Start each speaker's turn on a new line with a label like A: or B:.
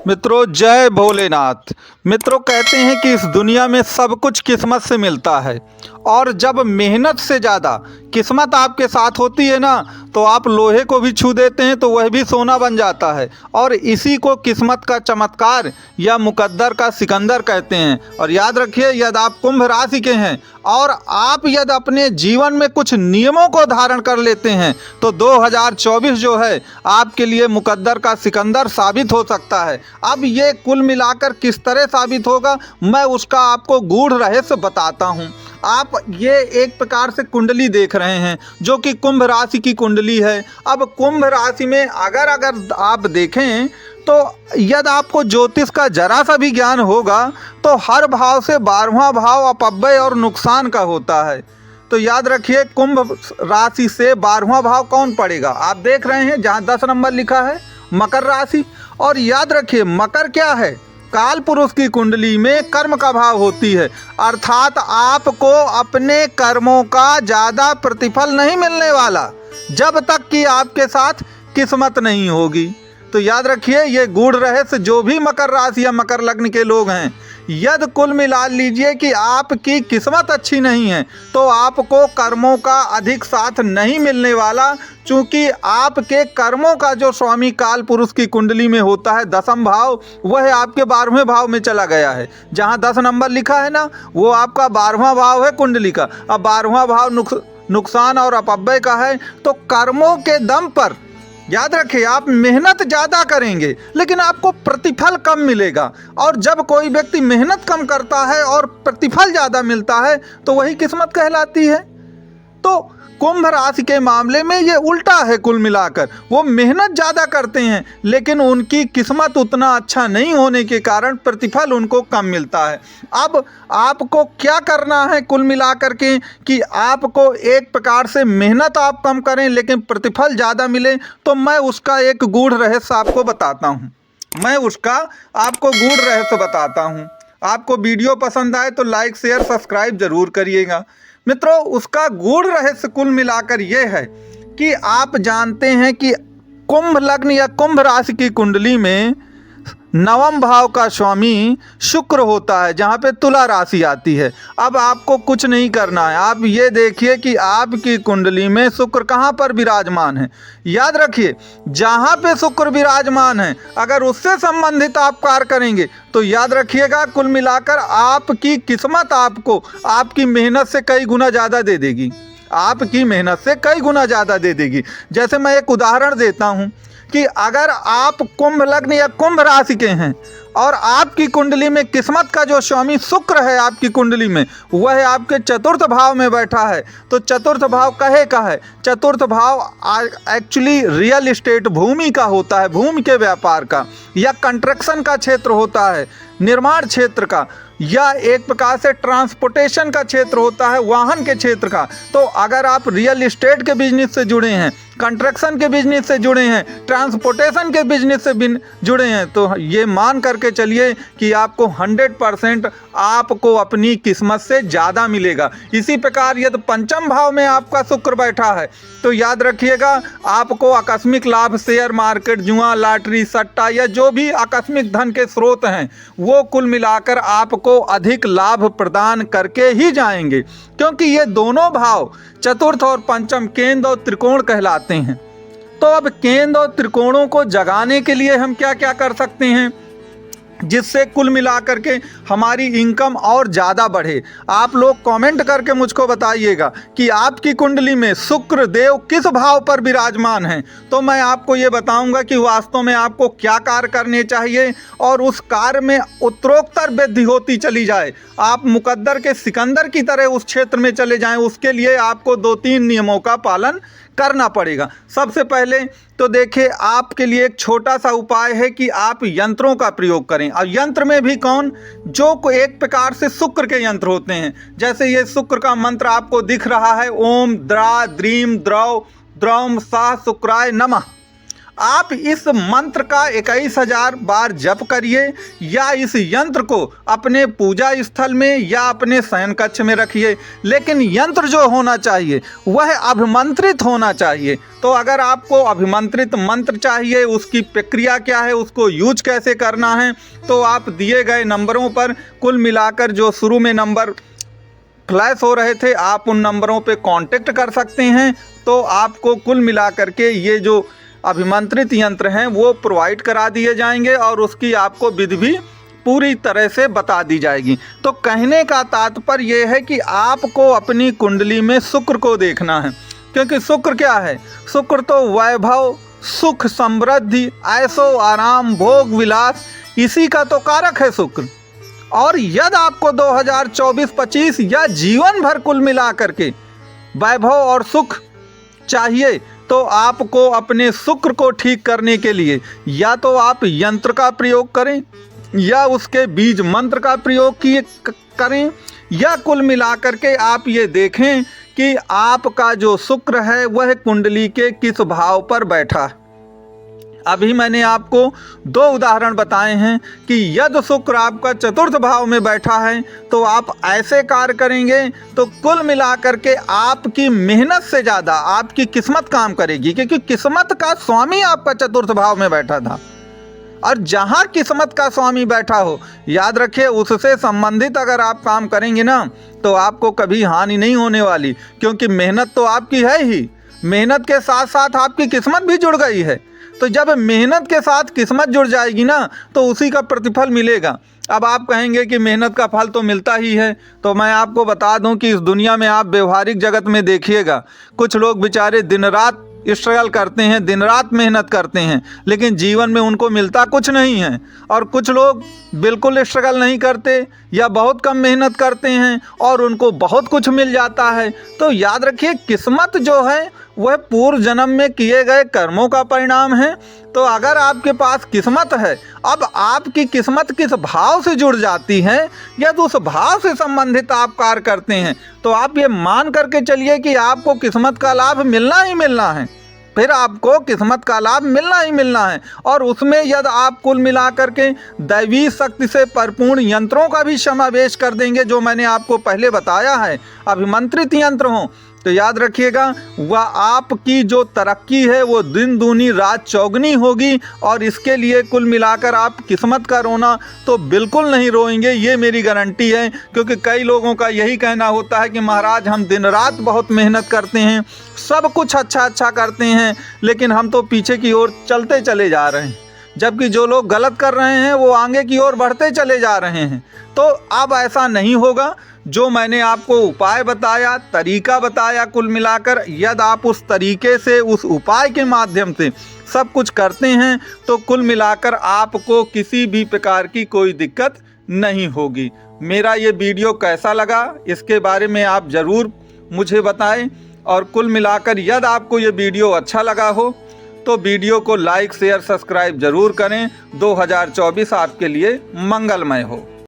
A: मित्रों जय भोलेनाथ। मित्रों कहते हैं कि इस दुनिया में सब कुछ किस्मत से मिलता है और जब मेहनत से ज़्यादा किस्मत आपके साथ होती है ना तो आप लोहे को भी छू देते हैं तो वह भी सोना बन जाता है। और इसी को किस्मत का चमत्कार या मुकद्दर का सिकंदर कहते हैं। और याद रखिए, यदि आप कुंभ राशि के हैं और आप यदि अपने जीवन में कुछ नियमों को धारण कर लेते हैं तो 2024 जो है आपके लिए मुकद्दर का सिकंदर साबित हो सकता है। अब ये कुल मिलाकर किस तरह साबित होगा, मैं उसका आपको गूढ़ रहस्य बताता हूँ। आप ये एक प्रकार से कुंडली देख रहे हैं जो कि कुंभ राशि की कुंडली है। अब कुंभ राशि में अगर आप देखें तो यदि आपको ज्योतिष का जरा सा भी ज्ञान होगा तो हर भाव से 12वां भाव अपव्यय और नुकसान का होता है। तो याद रखिए, कुंभ राशि से 12वां भाव कौन पड़ेगा, आप देख रहे हैं जहाँ 10 नंबर लिखा है मकर राशि। और याद रखिए, मकर क्या है, काल पुरुष की कुंडली में कर्म का भाव होती है, अर्थात आपको अपने कर्मों का ज़्यादा प्रतिफल नहीं मिलने वाला जब तक कि आपके साथ किस्मत नहीं होगी। तो याद रखिए, ये गूढ़ रहस्य जो भी मकर राशि या मकर लग्न के लोग हैं, यदि कुल मिला लीजिए कि आपकी किस्मत अच्छी नहीं है तो आपको कर्मों का अधिक साथ नहीं मिलने वाला, चूँकि आपके कर्मों का जो स्वामी काल पुरुष की कुंडली में होता है 10वां भाव, वह आपके 12वें भाव में चला गया है। जहाँ 10 नंबर लिखा है ना, वो आपका 12वां भाव है कुंडली का। अब 12वां भाव नुकसान और अपव्यय का है। तो कर्मों के दम पर याद रखिए, आप मेहनत ज़्यादा करेंगे लेकिन आपको प्रतिफल कम मिलेगा। और जब कोई व्यक्ति मेहनत कम करता है और प्रतिफल ज़्यादा मिलता है तो वही किस्मत कहलाती है। तो कुंभ राशि के मामले में ये उल्टा है। कुल मिलाकर वो मेहनत ज़्यादा करते हैं लेकिन उनकी किस्मत उतना अच्छा नहीं होने के कारण प्रतिफल उनको कम मिलता है। अब आपको क्या करना है कुल मिलाकर के कि आपको एक प्रकार से मेहनत आप कम करें लेकिन प्रतिफल ज़्यादा मिले, तो मैं उसका एक गूढ़ रहस्य आपको बताता हूँ। आपको वीडियो पसंद आए तो लाइक शेयर सब्सक्राइब जरूर करिएगा। मित्रों, उसका गूढ़ रहस्य कुल मिलाकर ये है कि आप जानते हैं कि कुंभ लग्न या कुंभ राशि की कुंडली में 9वां भाव का स्वामी शुक्र होता है, जहाँ पे तुला राशि आती है। अब आपको कुछ नहीं करना है, आप ये देखिए कि आपकी कुंडली में शुक्र कहाँ पर विराजमान है। याद रखिए, जहाँ पे शुक्र विराजमान है अगर उससे संबंधित आप कार्य करेंगे तो याद रखिएगा, कुल मिलाकर आपकी किस्मत आपको आपकी मेहनत से कई गुना ज़्यादा दे देगी। जैसे मैं एक उदाहरण देता हूँ कि अगर आप कुंभ लग्न या कुंभ राशि के हैं और आपकी कुंडली में किस्मत का जो स्वामी शुक्र है आपकी कुंडली में वह आपके 4th भाव में बैठा है, तो 4th भाव कहे का है, 4th भाव एक्चुअली रियल एस्टेट भूमि का होता है, भूमि के व्यापार का या कंस्ट्रक्शन का क्षेत्र होता है, निर्माण क्षेत्र का, या एक प्रकार से ट्रांसपोर्टेशन का क्षेत्र होता है, वाहन के क्षेत्र का। तो अगर आप रियल एस्टेट के बिजनेस से जुड़े हैं, कंस्ट्रक्शन के बिजनेस से जुड़े हैं, ट्रांसपोर्टेशन के बिजनेस से जुड़े हैं, तो ये मान करके चलिए कि आपको 100% आपको अपनी किस्मत से ज़्यादा मिलेगा। इसी प्रकार यदि 5वें भाव में आपका शुक्र बैठा है तो याद रखिएगा, आपको आकस्मिक लाभ, शेयर मार्केट, जुआ, लॉटरी, सट्टा या जो भी आकस्मिक धन के स्रोत हैं वो कुल मिलाकर आपको अधिक लाभ प्रदान करके ही जाएंगे, क्योंकि ये दोनों भाव 4th और 5th केंद्र और त्रिकोण कहलाते हैं। तो अब केंद्र और त्रिकोणों को जगाने के लिए हम क्या क्या कर सकते हैं जिससे कुल मिलाकर के हमारी इनकम और ज़्यादा बढ़े। आप लोग कमेंट करके मुझको बताइएगा कि आपकी कुंडली में शुक्र देव किस भाव पर विराजमान हैं, तो मैं आपको ये बताऊंगा कि वास्तव में आपको क्या कार्य करने चाहिए और उस कार्य में उत्तरोत्तर वृद्धि होती चली जाए, आप मुकद्दर के सिकंदर की तरह उस क्षेत्र में चले जाएं। उसके लिए आपको 2-3 नियमों का पालन करना पड़ेगा। सबसे पहले तो देखिए, आपके लिए एक छोटा सा उपाय है कि आप यंत्रों का प्रयोग करें। और यंत्र में भी कौन, जो एक प्रकार से शुक्र के यंत्र होते हैं। जैसे ये शुक्र का मंत्र आपको दिख रहा है, ओम द्रा द्रीम द्रव द्रौम सा शुक्राय नमः। आप इस मंत्र का 21,000 बार जप करिए या इस यंत्र को अपने पूजा स्थल में या अपने शयन कक्ष में रखिए। लेकिन यंत्र जो होना चाहिए वह अभिमंत्रित होना चाहिए। तो अगर आपको अभिमंत्रित मंत्र चाहिए, उसकी प्रक्रिया क्या है, उसको यूज कैसे करना है, तो आप दिए गए नंबरों पर कुल मिलाकर जो शुरू में नंबर फ्लैश हो रहे थे, आप उन नंबरों पे कांटेक्ट कर सकते हैं। तो आपको कुल मिलाकर के ये जो अभिमंत्रित यंत्र हैं वो प्रोवाइड करा दिए जाएंगे और उसकी आपको विधि भी पूरी तरह से बता दी जाएगी। तो कहने का तात्पर्य ये है कि आपको अपनी कुंडली में शुक्र को देखना है, क्योंकि शुक्र क्या है? शुक्र तो वैभव, सुख, समृद्धि, ऐशो आराम, भोग विलास, इसी का तो कारक है शुक्र। और यदि आपको 2024-25 या जीवन भर कुल मिला करके वैभव और सुख चाहिए तो आपको अपने शुक्र को ठीक करने के लिए या तो आप यंत्र का प्रयोग करें या उसके बीज मंत्र का प्रयोग करें, या कुल मिलाकर के आप ये देखें कि आपका जो शुक्र है वह कुंडली के किस भाव पर बैठा है। अभी मैंने आपको 2 उदाहरण बताए हैं कि यदि शुक्र आपका चतुर्थ भाव में बैठा है तो आप ऐसे कार्य करेंगे तो कुल मिलाकर के आपकी मेहनत से ज़्यादा आपकी किस्मत काम करेगी, क्योंकि किस्मत का स्वामी आपका चतुर्थ भाव में बैठा था। और जहाँ किस्मत का स्वामी बैठा हो, याद रखिए, उससे संबंधित अगर आप काम करेंगे ना तो आपको कभी हानि नहीं होने वाली, क्योंकि मेहनत तो आपकी है ही, मेहनत के साथ साथ आपकी किस्मत भी जुड़ गई है। तो जब मेहनत के साथ किस्मत जुड़ जाएगी ना तो उसी का प्रतिफल मिलेगा। अब आप कहेंगे कि मेहनत का फल तो मिलता ही है, तो मैं आपको बता दूं कि इस दुनिया में आप व्यवहारिक जगत में देखिएगा, कुछ लोग बेचारे दिन रात स्ट्रगल करते हैं, दिन रात मेहनत करते हैं, लेकिन जीवन में उनको मिलता कुछ नहीं है। और कुछ लोग बिल्कुल स्ट्रगल नहीं करते या बहुत कम मेहनत करते हैं और उनको बहुत कुछ मिल जाता है। तो याद रखिए, किस्मत जो है वह पूर्व जन्म में किए गए कर्मों का परिणाम है। तो अगर आपके पास किस्मत है, अब आपकी किस्मत किस भाव से जुड़ जाती है या तो उस भाव से संबंधित आप कार्य करते हैं, तो आप ये मान करके चलिए कि आपको किस्मत का लाभ मिलना ही मिलना है, फिर आपको किस्मत का लाभ मिलना ही मिलना है। और उसमें यदि आप कुल मिलाकर के दैवी शक्ति से परिपूर्ण यंत्रों का भी समावेश कर देंगे, जो मैंने आपको पहले बताया है, अभिमंत्रित यंत्र हों, तो याद रखिएगा वह आपकी जो तरक्की है वो दिन दूनी रात चौगनी होगी। और इसके लिए कुल मिलाकर आप किस्मत का रोना तो बिल्कुल नहीं रोएंगे, ये मेरी गारंटी है। क्योंकि कई लोगों का यही कहना होता है कि महाराज हम दिन रात बहुत मेहनत करते हैं, सब कुछ अच्छा करते हैं, लेकिन हम तो पीछे की ओर चलते चले जा रहे हैं, जबकि जो लोग गलत कर रहे हैं वो आगे की ओर बढ़ते चले जा रहे हैं। तो अब ऐसा नहीं होगा। जो मैंने आपको उपाय बताया, तरीका बताया, कुल मिलाकर यदि आप उस तरीके से, उस उपाय के माध्यम से सब कुछ करते हैं तो कुल मिलाकर आपको किसी भी प्रकार की कोई दिक्कत नहीं होगी। मेरा ये वीडियो कैसा लगा इसके बारे में आप ज़रूर मुझे बताएं। और कुल मिलाकर यदि आपको ये वीडियो अच्छा लगा हो तो वीडियो को लाइक, शेयर, सब्सक्राइब ज़रूर करें। 2024 आपके लिए मंगलमय हो।